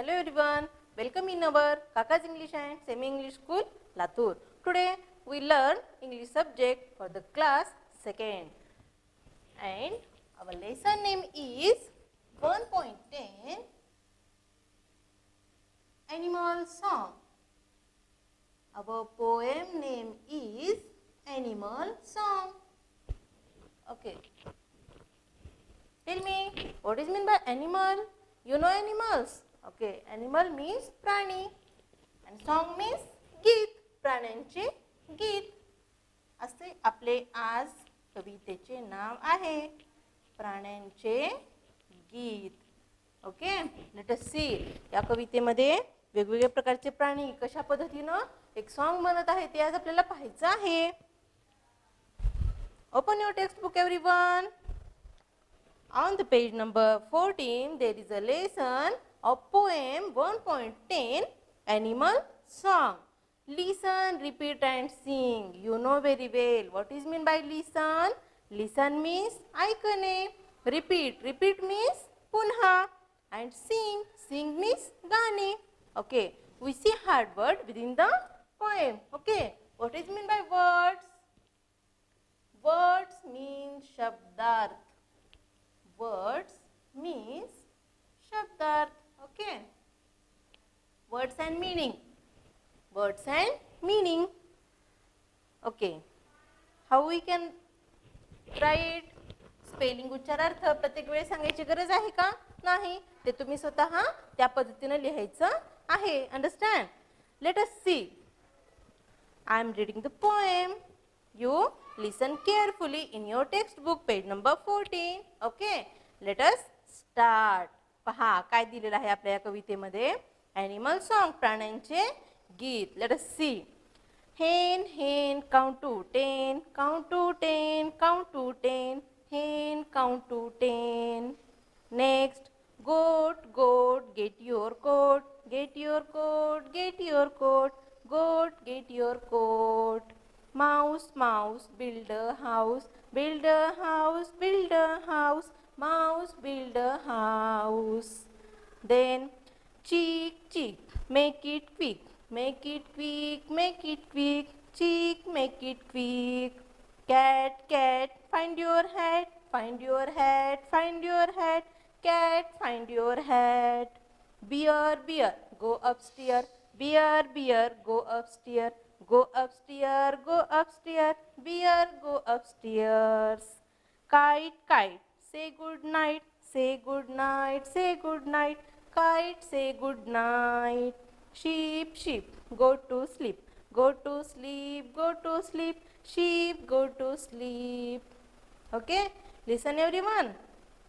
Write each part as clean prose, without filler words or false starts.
Hello everyone, welcome in our Kaka's English and Semi-English School, Latur. Today we learn English subject for the class 2nd. And our lesson name is 1.10 Animal Song. Our poem name is Animal Song. Okay. Tell me, what is meant by animal? You know animals. Okay, animal means प्राणी and song means गीत, प्राण्यांचे गीत. असे आपले आज कवितेचे नाव आहे, प्राण्यांचे गीत. Okay, let us see. या कवितेमध्ये वेगवेगळ्या प्रकारचे प्राणी कशा पद्धतीने एक सॉन्ग बनत आहे ते आज आपल्याला पाहायचं आहे. Open your text book everyone. On the page number 14, there is a lesson of poem 1.10 Animal Song. Listen, repeat and sing. You know very well what is meant by listen. Listen means ऐकणे. Repeat, repeat means पुन्हा. And sing, sing means गाणे. Okay, we see hard word within the poem. Okay, what is meant by words? Words means शब्दार्थ. Words means shabdarth. Okay, words and meaning. Words and meaning. Okay, how we can write? Spelling उच्चारार्थ प्रत्येक वेळेस सांगायची गरज आहे का? नाही, ते तुम्ही स्वतः त्या पद्धतीने लिहायचं आहे. Understand? Let us see. I am reading the poem. You listen carefully in your textbook, page number 14. Okay, let us start. पहा काय दिलेलं आहे आपल्या कवितेमध्ये. Animal song, प्राण्यांचे गीत. Let us see. Hen, hen, count to 10, count to 10, count to 10. Hen, count to 10. Next, goat, goat, get your coat, get your coat, get your coat, goat, get your coat. Mouse, mouse, build a house, build a house, build a house, mouse, build a house. Then chick, chick, make it quick, make it quick, make it quick, chick, make it quick. Cat, cat, find your hat, find your hat, find your hat, cat, find your hat. Bear, bear, go upstairs, bear, bear, go upstairs. Go upstairs, go upstairs, bear, go upstairs. Kite, kite, say good night, say good night, say good night, kite, say good night. Sheep, sheep, go to sleep, go to sleep, go to sleep, sheep, go to sleep. Okay, listen everyone.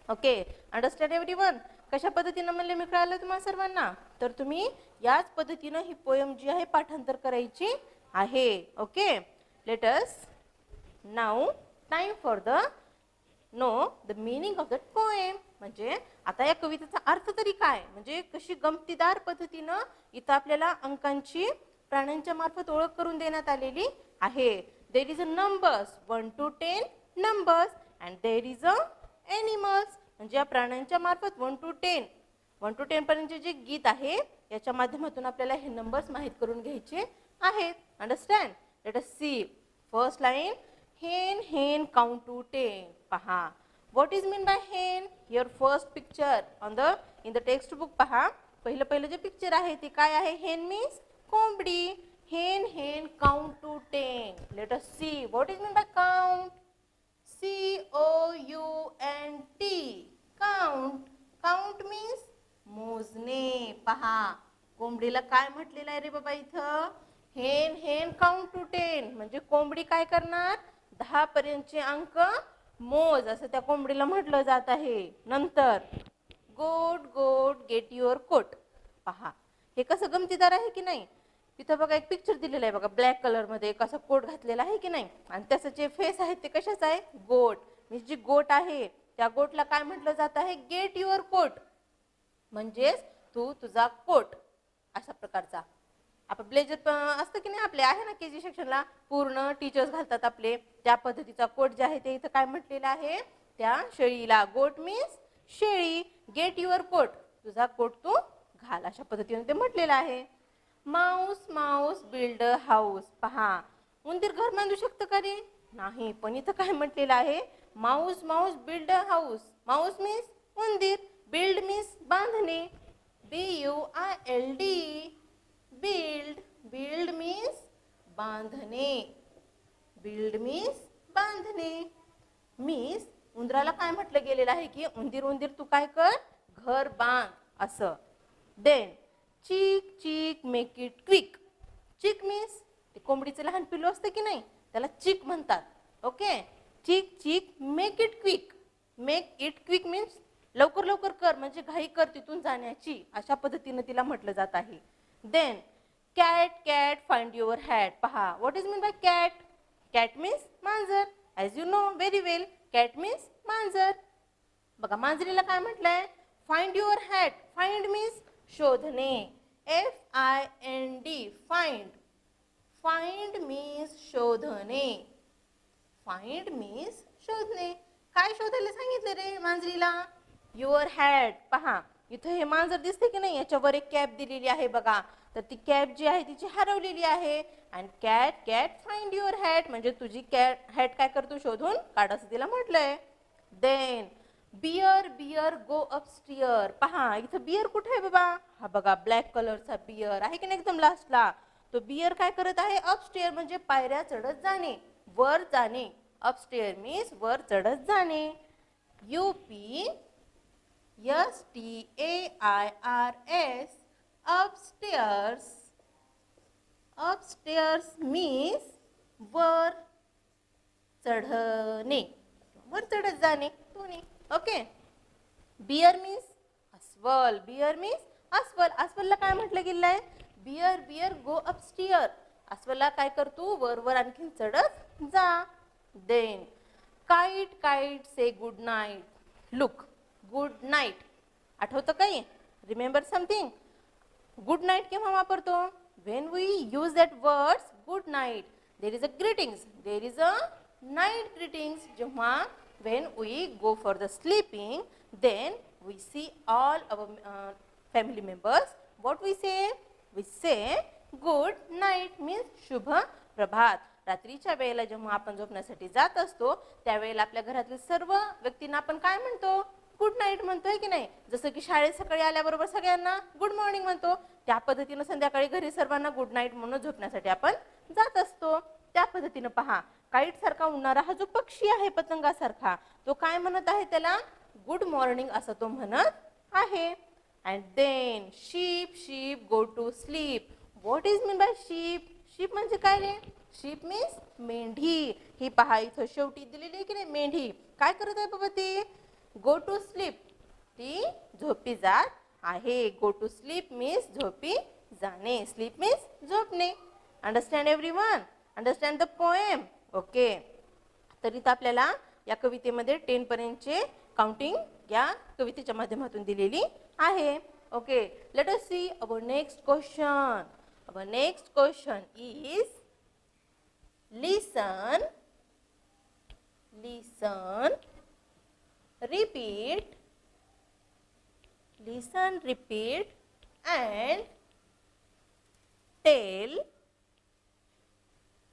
Okay, understand everyone. कशा पद्धतीनं म्हणले मी कळालं तुम्हाला सर्वांना? तर तुम्ही याच पद्धतीनं ही पोएम जी आहे पाठांतर करायची आहे. Okay, let us now time for the know the meaning of the poem. म्हणजे आता या कवितेचा अर्थ तरी काय, म्हणजे कशी गमतीदार पद्धतीनं इथं आपल्याला अंकांची प्राण्यांच्या मार्फत ओळख करून देण्यात आलेली आहे. There is a numbers 1 to 10 numbers and there is a animals. म्हणजे या प्राण्यांच्या मार्फत 1 to 10 पर्यंतचे जे गीत आहे याच्या माध्यमातून आपल्याला हे नंबर्स माहीत करून घ्यायचे आहेत. Understand? Let us see. First line, hen, hen, count to 10. पहा, what is mean by hen? Here first picture on the in the text book. पहा, पहिलं जे पिक्चर आहे ते काय आहे? hen मीन्स कोंबडी. hen, hen, count to 10. Let us see. What is mean by count? COUNT. count. count means मोजणे. पहा, कोंबडीला काय म्हटलेलं आहे रे बाबा इथं? hen, hen, count to 10. म्हणजे कोंबडी काय करणार? 10 पर्यंतचे अंक मोज, असं त्या कोंबडीला म्हटलं जात आहे. नंतर गोट, गोट, गेट युअर कोट. पहा, हे कसं गमतीदार आहे की नाही? तिथं बघा एक पिक्चर दिलेलं आहे बघा, ब्लॅक कलर मध्ये कसा कोट घातलेला आहे की नाही, आणि त्याचं जे फेस आहे ते कशाचं आहे? गोट. म्हणजे जी गोट आहे त्या गोटला काय म्हटलं जात आहे? Get your coat. म्हणजेच तू तुझा कोट, अशा प्रकारचा. आपण ब्लेजर असतं की नाही आपले, आहे ना केजी सेक्शनला पूर्ण टीचर्स घालतात आपले, त्या पद्धतीचा कोट जे आहे ते इथं काय म्हटलेलं आहे? त्या शेळीला. गोट मीन्स शेळी. गेट युअर कोट, तुझा कोट तू घाल अशा पद्धतीने ते म्हटलेलं आहे. Mouse Mouse build a house. पहा, उंदीर घर बांधू शकतं का रे? नाही. पण इथं काय म्हटलेलं आहे? Mouse Mouse build a house. Mouse means उंदीर, बिल्ड मीन्स बांधणे. BUILD, build. बिल्ड मीन्स बांधणे. बिल्ड मीन्स बांधणे. मीन्स उंदराला काय म्हटलं गेलेलं आहे की उंदीर उंदीर तू काय कर, घर बांध असं. Then chick chick make it quick. Chick means ते कोंबडीचं लहान पिल्लू असतं की नाही, त्याला चिक म्हणतात. Okay. Chick chick make it quick. Make it quick means लवकर लवकर कर, म्हणजे घाई कर तिथून जाण्याची, अशा पद्धतीने तिला म्हटलं जात आहे. Then cat cat find your hat. पहा, what is mean by cat? Cat means मांजर. As you know very well, cat means मांजर. बघा, मांजरीला काय म्हटलंय? Find your hat. Find means शोधणे. FIND, find. फाइंड मीन्स शोधणे. फाइंड मीन्स शोधणे. काय शोधायला सांगितलं रे मांजरीला? Your hat. पहा, इथं हे मांजर दिसते की नाही, याच्यावर एक कॅप दिलेली आहे बघा. तर ती कॅप जी आहे तिची हरवलेली आहे. And cat cat find your hat, म्हणजे तुझी कॅट हॅट काय करतो, शोधून काढ असं तिला म्हटलंय. देन बियर बियर गो अपस्टियर. पहा, इथं बियर कुठे आहे बाबा? हा बघा, ब्लॅक कलरचा बियर आहे की नाही एकदम लास्टला. तो बियर काय करत आहे? अपस्टेअर म्हणजे पायऱ्या चढत जाणे, वर जाणे. अपस्टेअर मीन्स वर चढत जाणे. UPSTAIRS, upstairs. Upstairs means वर चढणे, वर चढत जाणे दोन्ही. ओके. बियर मीन्स अस्वल. बियर मीन्स अस्वल. अस्वलला काय म्हटलं गेलं आहे? बियर बियर गो अपस्टियर. अस्वलला काय करतो? वर वर आणखीन चढत जा. Then kite kite say good night. Look, good night आठवतं काही? Remember something? गुड नाईट केव्हा वापरतो? When we use that words good night, there is a greetings, there is a night greetings. जेव्हा when we go for the sleeping, then we see all our family members. What we say? We say good night means शुभ प्रभात. रात्रीच्या वेळेला जेव्हा आपण झोपण्यासाठी जात असतो त्यावेळेला आपल्या घरातील सर्व व्यक्तींना आपण काय म्हणतो? गुड नाईट म्हणतोय की नाही. जसं की शाळेत सकाळी आल्याबरोबर सगळ्यांना गुड मॉर्निंग म्हणतो, त्या पद्धतीनं संध्याकाळी घरी सर्वांना गुड नाईट म्हणून झोपण्यासाठी आपण जात असतो. त्या पद्धतीनं पहा, काईट सारखा उडणारा हा जो पक्षी आहे पतंगासारखा, तो काय म्हणत आहे? त्याला गुड मॉर्निंग असं तो म्हणत आहे. And then sheep sheep go to sleep. What is mean by sheep? Sheep म्हणजे काय रे? शीप मीन्स मेंढी. ही पहा, इथं शेवटी दिलेली आहे की नाही मेंढी. काय करत आहे बाबा ती? Go to sleep. ती झोपी जात आहे. गो टू स्लीप मीन्स झोपी जाणे. स्लीप मीन्स झोपणे. Understand everyone? Understand the poem? Okay. तर इथं आपल्याला या कवितेमध्ये 10 पर्यंतचे काउंटिंग या कवितेच्या माध्यमातून दिलेली आहे. Okay. Let us see our next question. Our next question is listen, listen, repeat, listen, repeat and tell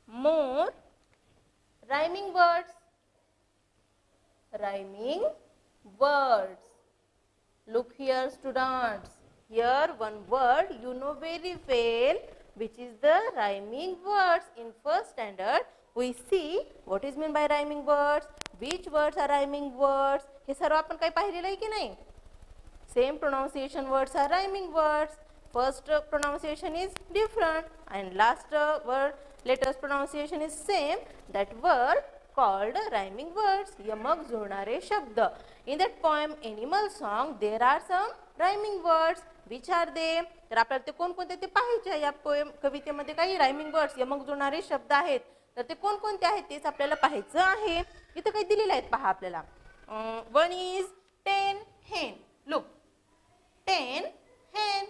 more rhyming words. Rhyming words. Look here students. Here one word you know very well which is the rhyming words. In first standard we see what is meant by rhyming words. Which words are rhyming words? हे सर्व आपण काही पाहिलेलं आहे की नाही? Same pronunciation words are rhyming words. First pronunciation is different and last word latest pronunciation is same. That word called rhyming words. यमक जुळणारे शब्द. In that poem Animal Song there are some rhyming words. Which are they? तर आपल्याला ते कोणकोणते ते पाहायचे. या पोएम कवितेमध्ये काही rhyming words यमक जुळणारे शब्द आहेत. तर ते कोणकोणते आहेत तेच आपल्याला पाहायचं आहे. इथं काही दिलेलं आहेत पहा आपल्याला. One is 10 hen. Look, 10 hen.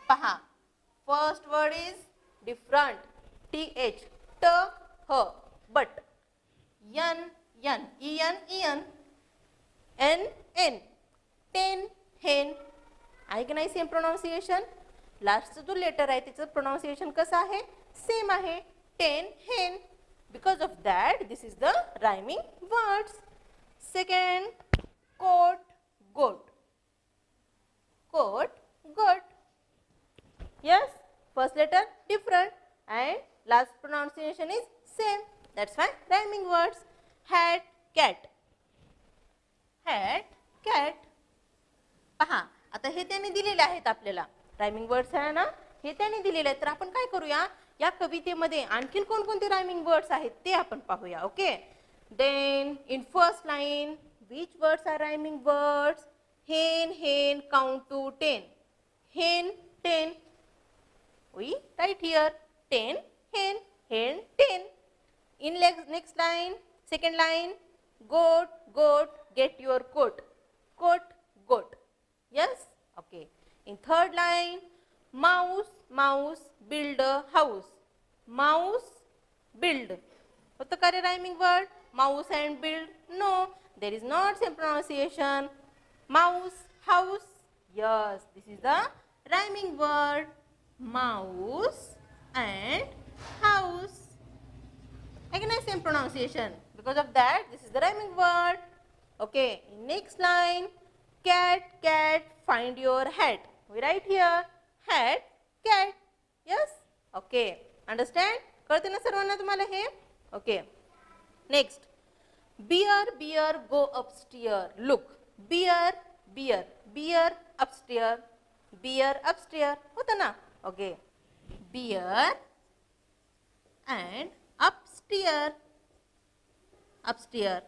पहा, first word is different. TH, T, H, but. N, N, EN, EN, N, N. 10 hen. आहे की नाही सेम प्रोनाउन्सिएशन. लास्टचा जो लेटर आहे त्याचं प्रोनाउन्सिएशन कसं आहे, सेम आहे, 10 hen. Because of that, this is the rhyming words. Second, coat, goat. Coat, goat. Yes, first letter different and last pronunciation is same. That's why rhyming words. Hat, cat. Hat, cat. पहा आता हे त्यांनी दिलेले आहेत आपल्याला rhyming words आहे ना, हे त्यांनी दिलेले आहेत. तर आपण काय करूया, या कवितेमध्ये आणखीन कोणकोणते रायमिंग वर्ड्स आहेत ते आपण पाहूया. Okay, then in first line which words are rhyming words. Hen hen count to 10. हेन 10. We write here 10 hen, hen 10. In next line, second line, goat, goat, get your coat. Coat, goat. Yes, okay. In third line, mouse, mouse, build a house. Mouse, build. What's the rhyming word? Mouse and build? No, there is not same pronunciation. Mouse, house. Yes, this is the rhyming word. Mouse and house. Again, same pronunciation. Because of that, this is the rhyming word. Okay, next line, cat, cat, find your hat. We write here, hat, cat. Yes? Okay. Understand? कळते ना सर्वांना तुम्हाला हे? Okay. Next, bear, bear, go upstairs. Look, bear, bear, bear, upstairs. Bear, upstairs. होता ना? Okay. Bear and upstairs. Upstairs.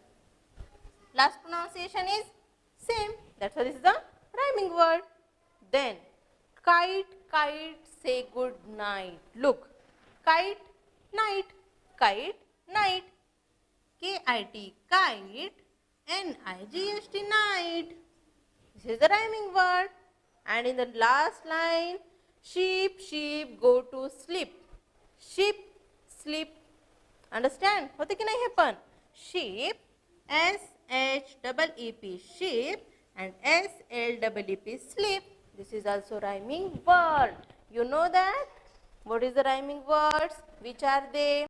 Last pronunciation is same. That's why this is the rhyming word. Then kite, kite, say good night. Look, kite, night, kite, night. K-I-T, kite, N-I-G-H-T, night. This is the rhyming word. And in the last line, sheep, sheep, go to sleep. Sheep, sleep. Understand? होते की नाही हे पण? Sheep, S-H-E-E-P, sheep, and S-L-E-E-P, sleep. This is also rhyming word. You know that? What is the rhyming words? Which are they?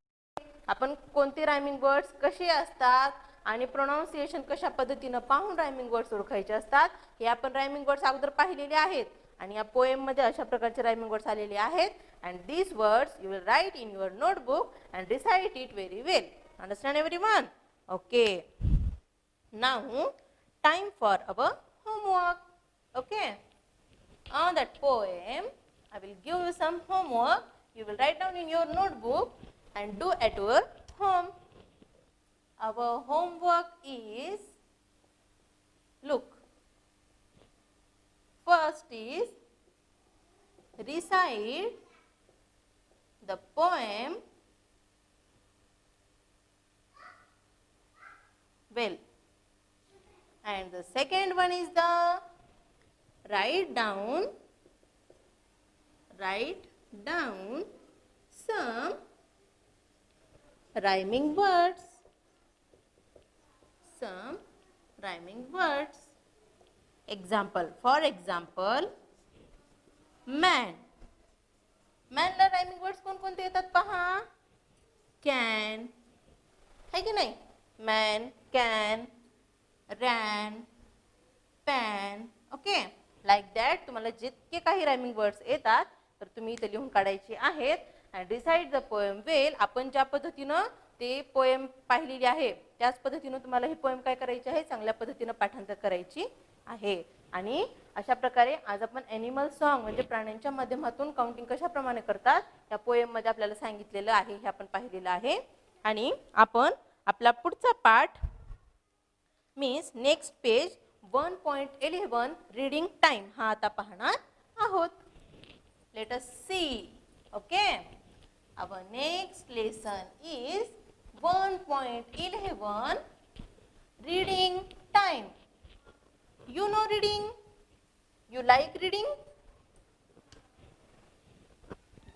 आपण कोणते rhyming words कसे असतात आणि प्रोनाउन्सिएशन कशा पद्धतीने पाहून रायमिंग वर्ड्स ओळखायचे असतात हे आपण रायमिंग वर्ड्स अगोदर पाहिलेले आहेत. आणि या पोएम मध्ये अशा प्रकारचे रायमिंग वर्ड्स आलेले आहेत. And these words you will write in your notebook and recite it very well. Understand everyone? Okay, now time for our homework. Okay, on that poem I will give you some homework. You will write down in your notebook and do at your home. Our homework is, look, first is recite the poem well, and the second one is the write down some rhyming words. Some rhyming words. Example. For example, man. Man ला rhyming words कोणकोणते येतात पहा. Can. है की नाही? Man, can, ran, pan. Okay. Like that तुम्हाला जितके काही rhyming words येतात तर तुम्ही इथे लिहून काढायचे आहेत. and recite the poem well. आपण ज्या पद्धतीने ते पोएम पाहिलेली आहे त्याच पद्धतीने तुम्हाला ही पोएम काय करायची आहे, चांगल्या पद्धतीने पाठांतर करायची आहे. आणि अशा प्रकारे आज आपण एनिमल सॉन्ग म्हणजे प्राण्यांच्या माध्यमातून काउंटिंग कशाप्रमाणे करतात या पोएम मध्ये आपल्याला सांगितलेलं आहे, हे आपण पाहिलेलं आहे. आणि आपण आपला पुढचा पाठ means next page 1.11 reading time हा आता पाहणार आहोत. Let us see. Okay, our next lesson is 1.11 reading time. You know reading? You like reading?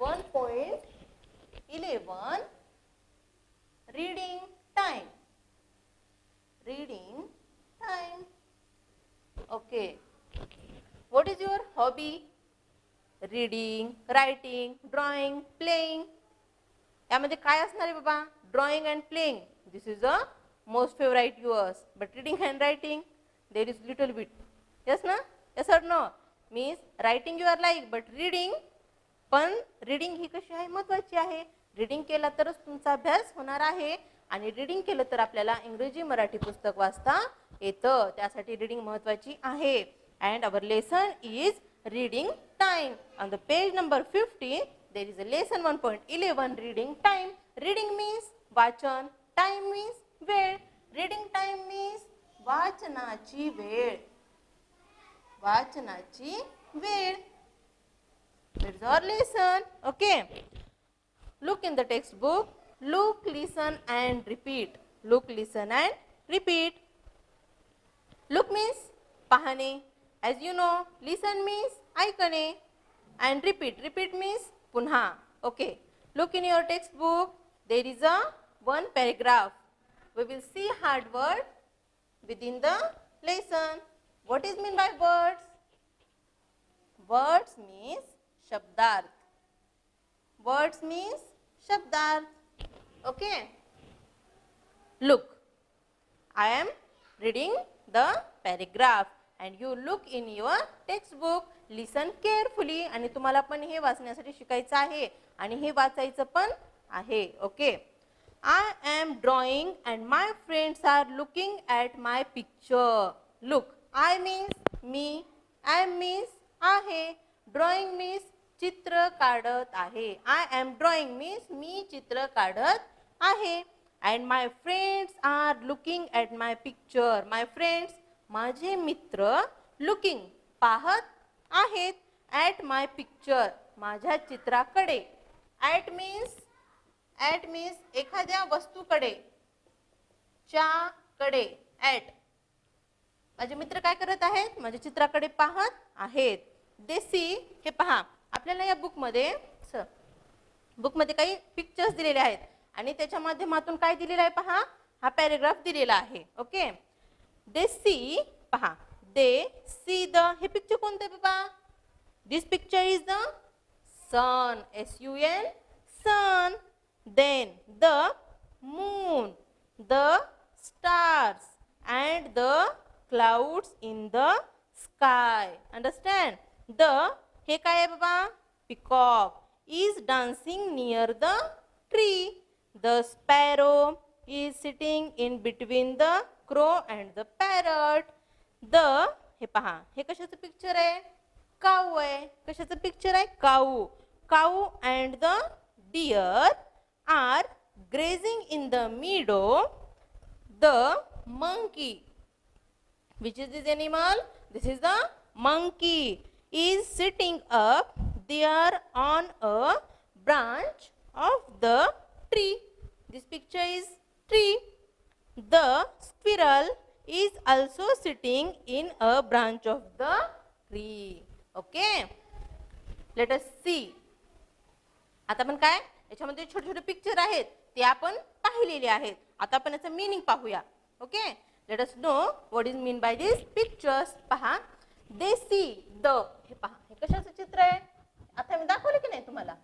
1.11 reading time. Reading time. Okay. What is your hobby, reading, writing, drawing, playing. यामध्ये काय असणार आहे बाबा? Drawing and playing. This is the most favourite yours. But reading and writing there is little bit. Yes ना? Yes or no? Means writing you are like, but reading, पण reading ही कशी आहे? महत्त्वाची आहे. रीडिंग केला तरच तुमचा अभ्यास होणार आहे. आणि रीडिंग केलं तर आपल्याला इंग्रजी मराठी पुस्तक वाचता येतं. त्यासाठी रीडिंग महत्त्वाची आहे. And our lesson is reading time. On the page number 50 there is a lesson 1.11 reading time. Reading means वाचन, time means वेळ. Reading time means वाचनाची वेळ. वाचनाची वेळ. That's our lesson. Okay. Look in the textbook. Look, listen and repeat. Look, listen and repeat. Look means पाहणे. As you know, listen means ऐकणे. And repeat. Repeat means पुन्हा. Okay. Look in your textbook. There is a one paragraph. We will see hard word within the lesson. What is mean by words? Words means शब्दार्थ. Words means शब्दार्थ. Okay. Look. I am reading the paragraph and you look in your textbook. Listen carefully. आणि तुम्हाला पण हे वाचण्यासाठी शिकायचं आहे आणि हे वाचायचं पण आहे. Okay. I am drawing and my friends are looking at my picture. Look. I means me. Am means आहे. Drawing means चित्र काढत आहे. I am drawing means मी चित्र काढत आहे. And my friends are looking at my picture. My friends, माझे मित्र, looking, पाहत आहेत, at my picture, माझ्या चित्राकडे. At means एखाद्या वस्तूकडे, च्या कडे, at. माझे मित्र काय करत आहेत? माझ्या चित्राकडे पाहत आहेत. They see, हे पहा, आपल्याला या बुकमध्ये काही पिक्चर्स दिलेले आहेत आणि त्याच्या माध्यमातून काय दिलेलं आहे पहा, हा पॅराग्राफ दिलेला आहे. ओके. दे सी, पहा, दे सी द, हे पिक्चर कोणतं आहे बाबा? This picture is the sun, SUN, sun. Then the moon, the stars and the clouds in the sky. Understand? The, हे काय आहे बाबा? Peacock is dancing near the tree. The sparrow is sitting in between the crow and the parrot. The, हे पहा, हे कशाचं picture आहे? काऊ आहे. कशाचं पिक्चर आहे? काऊ. Cow and the deer are grazing in the meadow. The monkey, which is this animal? This is the monkey, is sitting up there on a branch of the tree. This picture is tree. The squirrel is also sitting in a branch of the tree. Okay. Let us see. आता आपण काय, याच्यामध्ये छोटे छोटे picture आहेत ते आपण पाहिलेले आहेत. आता आपण याचं मीनिंग पाहूया. Okay. Let us know what is mean by this pictures. पहा, दे सी द, हे पहा, हे कशाचं चित्र आहे? आता मी दाखवले की नाही तुम्हाला?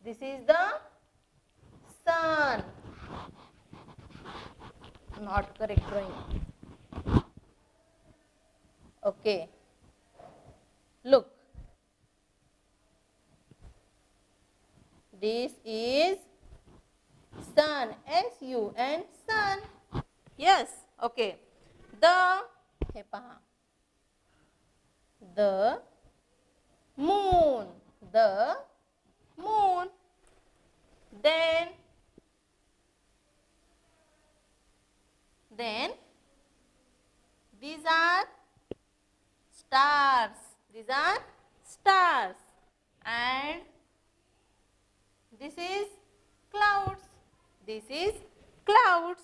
This is the sun. Not correct drawing. Okay. Look, this is sun, SUN, sun. Yes. Okay. The, हे पहा, the moon, the moon. Then these are stars. These are stars. And this is clouds. This is clouds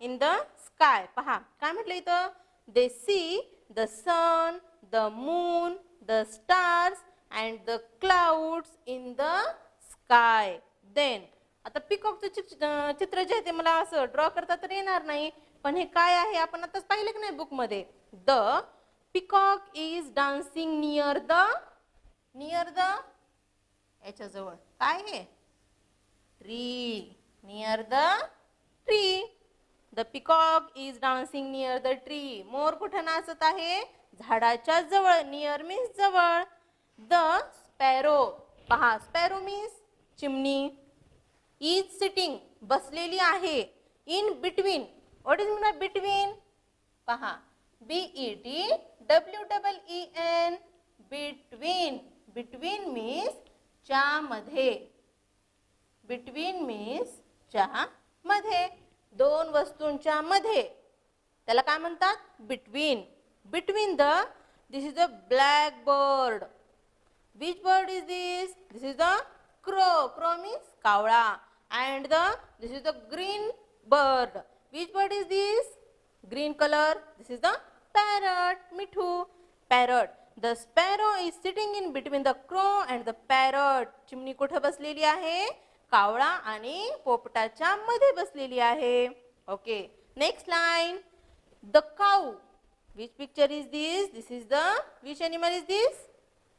in the sky. पहा, काय म्हटलं इथं? They see the sun, the moon, the stars and the clouds in the sky. Then आता पिकॉकचं चित्र जे आहे ते मला असं ड्रॉ करता तर येणार नाही, पण हे काय आहे आपण आताच पाहिलं की नाही बुक मध्ये? The peacock is dancing near the याच्याजवळ काय आहे tree. Near the tree. The peacock is dancing near the tree. मोर कुठे नाचत आहे झाडाच्या जवळ. नियर मीन्स जवळ. द स्पॅरो पहा स्पॅरो मीन्स चिमणी. इज सिटिंग बसलेली आहे. In between what is mean between पहा BETWEEN बिटवीन. बिटवीन मीन्स च्या मध्ये. बिटवीन मीन्स च्या मध्ये दोन वस्तूंच्या मध्ये त्याला काय म्हणतात between. Between the this is a black bird. Which bird is this? This is the crow. Crow means कावळा. And this is the green bird. Which bird is this? Green color. This is the parrot. Mithu. Parrot. The sparrow is sitting in between the crow and the parrot. चिमणी कुठे बसलेली आहे कावळा आणि पोपटाच्या मध्ये बसलेली आहे. Okay. Next line. The cow. Which picture is this? This is the which animal is this?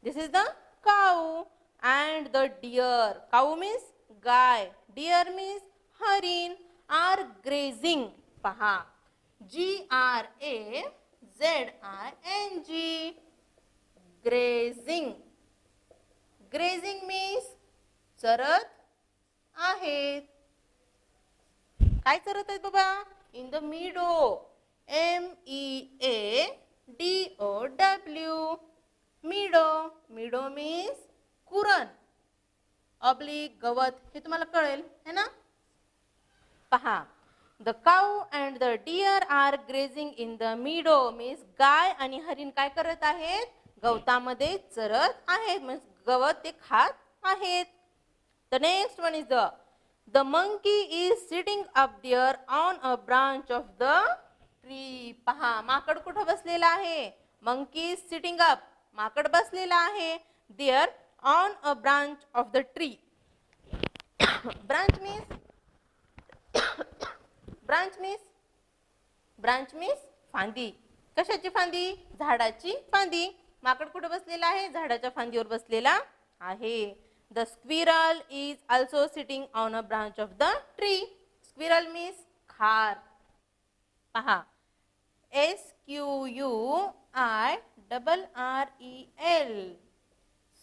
This is the cow. And the deer. Cow means guy. Deer means हरिण. Are grazing. पहा GRAZING. Grazing. Grazing means चरत आहेत. काय चरत आहेत बाबा in the meadow. MEADOW. meadow. meadow means कुरण ऑब्लिक गवत. हे तुम्हाला कळेल है ना. पहा the cow and the deer are grazing in the meadow means गाय आणि हरिण काय करत आहेत गवतामध्ये चरत आहेत. म्हणजे गवत ते खात आहेत. The next one is the monkey is sitting up there on a branch of the tree. पहा माकड कुठे बसलेला आहे monkey is sitting up. माकड बसलेला आहे there on a branch of the tree. branch means फांदी. कशाची फांदी झाडाची फांदी. माकड कुठे बसलेला आहे झाडाच्या फांदीवर बसलेला आहे. The squirrel is also sitting on a branch of the tree. squirrel means खार. पहा SQUIRREL.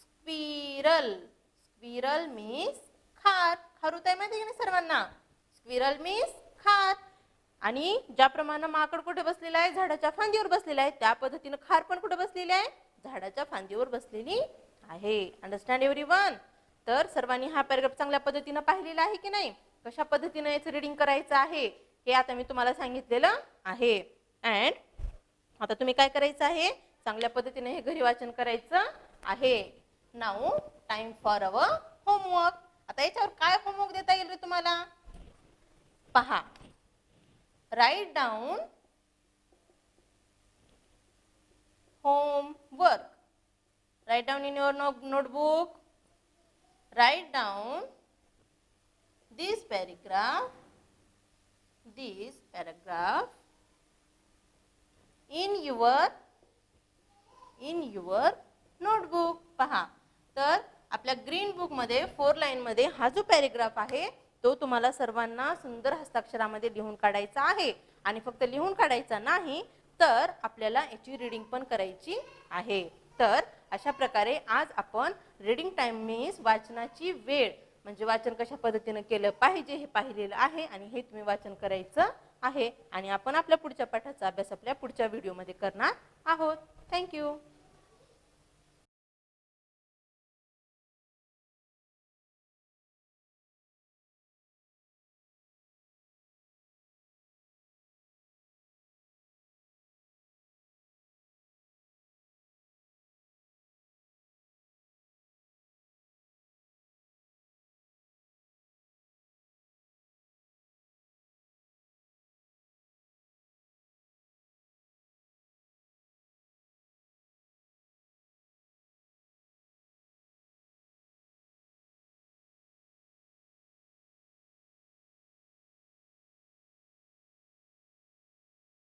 स्क्विरल. स्क्विरल मीन्स खार. खारुताई माहिती आहे की नाही सर्वांना. स्क्विरल मीन्स खार. आणि ज्याप्रमाणे माकड कुठे बसलेला आहे झाडाच्या फांदीवर बसलेला आहे त्या पद्धतीने खार पण कुठे बसलेली आहे झाडाच्या फांदीवर बसलेली आहे. Understand everyone. तर सर्वांनी हा पॅराग्राफ चांगल्या पद्धतीने पाहिलेला आहे की नाही. कशा पद्धतीने याचं रीडिंग करायचं आहे हे आता मी तुम्हाला सांगितलेलं आहे. अँड आता तुम्ही काय करायचं आहे चांगल्या पद्धतीने हे घरी वाचन करायचं आहे. Now time for our homework. आता याच्यावर काय होमवर्क देता येईल रे तुम्हाला पहा. Write down homework. Write down in your notebook. Write down this paragraph in your notebook. पहा तर आपल्या ग्रीन बुक मध्ये 4 लाईन मध्ये हा जो पॅराग्राफ आहे तो तुम्हाला सर्वांना सुंदर हस्ताक्षरामध्ये लिहून काढायचा आहे. आणि फक्त लिहून काढायचा नाही तर आपल्याला याची रीडिंग पण करायची आहे. तर अशा प्रकारे आज आपण रीडिंग टाइम मीन्स वाचनाची वेळ म्हणजे वाचन कशा पद्धतीने केलं पाहिजे हे पाहिलेलं आहे. आणि हे तुम्ही वाचन करायचं आहे. आणि आपण आपल्या पुढच्या पाठाचा अभ्यास आपल्या पुढच्या व्हिडिओमध्ये करणार आहोत. थँक्यू.